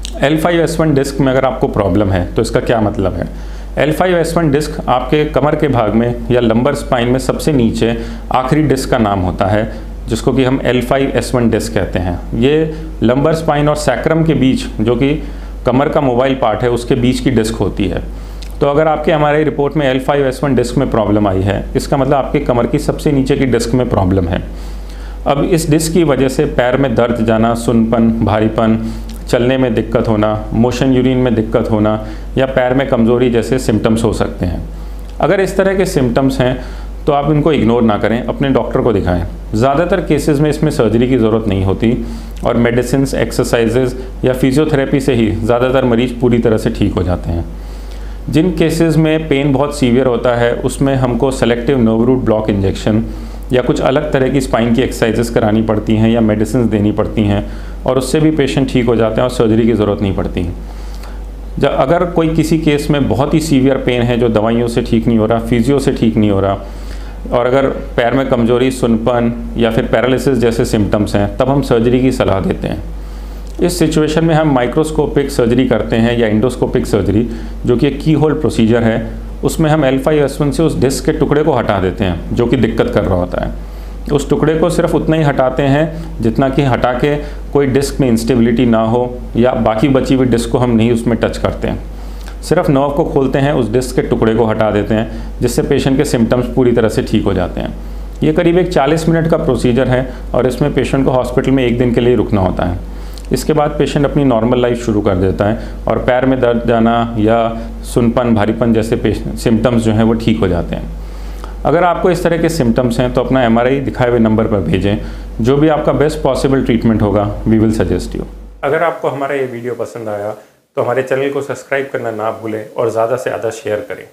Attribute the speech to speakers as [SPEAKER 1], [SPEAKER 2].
[SPEAKER 1] L5S1 disc में अगर आपको प्रॉब्लम है तो इसका क्या मतलब है। L5S1 डिस्क आपके कमर के भाग में या लंबर स्पाइन में सबसे नीचे आखिरी डिस्क का नाम होता है, जिसको कि हम L5S1 डिस्क कहते हैं। ये लंबर स्पाइन और सैक्रम के बीच, जो कि कमर का मोबाइल पार्ट है, उसके बीच की डिस्क होती है। तो अगर आपके MRI रिपोर्ट में L5S1 डिस्क में प्रॉब्लम आई है, इसका मतलब आपके कमर की सबसे नीचे की डिस्क में प्रॉब्लम है। अब इस डिस्क की वजह से पैर में दर्द जाना, सुनपन, भारीपन, चलने में दिक्कत होना, मोशन यूरिन में दिक्कत होना या पैर में कमज़ोरी जैसे सिम्टम्स हो सकते हैं। अगर इस तरह के सिम्टम्स हैं तो आप इनको इग्नोर ना करें, अपने डॉक्टर को दिखाएं। ज़्यादातर केसेस में इसमें सर्जरी की ज़रूरत नहीं होती और मेडिसिन, एक्सरसाइजेज या फिजियोथेरेपी से ही ज़्यादातर मरीज पूरी तरह से ठीक हो जाते हैं। जिन केसेस में पेन बहुत सीवियर होता है, उसमें हमको selective nerve root block injection या कुछ अलग तरह की स्पाइन की एक्सरसाइजेस करानी पड़ती हैं या मेडिसिन देनी पड़ती हैं, और उससे भी पेशेंट ठीक हो जाते हैं और सर्जरी की ज़रूरत नहीं पड़ती। अगर कोई किसी केस में बहुत ही सीवियर पेन है जो दवाइयों से ठीक नहीं हो रहा, फिजियो से ठीक नहीं हो रहा, और अगर पैर में कमज़ोरी, सुनपन या फिर पैरालिसिस जैसे सिम्टम्स हैं, तब हम सर्जरी की सलाह देते हैं। इस सिचुएशन में हम माइक्रोस्कोपिक सर्जरी करते हैं या एंडोस्कोपिक सर्जरी, जो कि एक की होल प्रोसीजर है। उसमें हम L5S1 से उस डिस्क के टुकड़े को हटा देते हैं जो कि दिक्कत कर रहा होता है। उस टुकड़े को सिर्फ उतना ही हटाते हैं जितना कि हटा के कोई डिस्क में इंस्टेबिलिटी ना हो, या बाकी बची हुई डिस्क को हम नहीं उसमें टच करते हैं। सिर्फ नर्व को खोलते हैं, उस डिस्क के टुकड़े को हटा देते हैं, जिससे पेशेंट के सिम्टम्स पूरी तरह से ठीक हो जाते हैं। ये करीब एक 40 मिनट का प्रोसीजर है और इसमें पेशेंट को हॉस्पिटल में 1 दिन के लिए रुकना होता है। इसके बाद पेशेंट अपनी नॉर्मल लाइफ शुरू कर देता है और पैर में दर्द जाना या सुनपन, भारीपन जैसे सिम्टम्स जो हैं वो ठीक हो जाते हैं। अगर आपको इस तरह के सिम्टम्स हैं तो अपना MRI दिखाए हुए नंबर पर भेजें। जो भी आपका बेस्ट पॉसिबल ट्रीटमेंट होगा, वी विल सजेस्ट यू। अगर आपको हमारा ये वीडियो पसंद आया तो हमारे चैनल को सब्सक्राइब करना ना भूलें और ज़्यादा से ज़्यादा शेयर करें।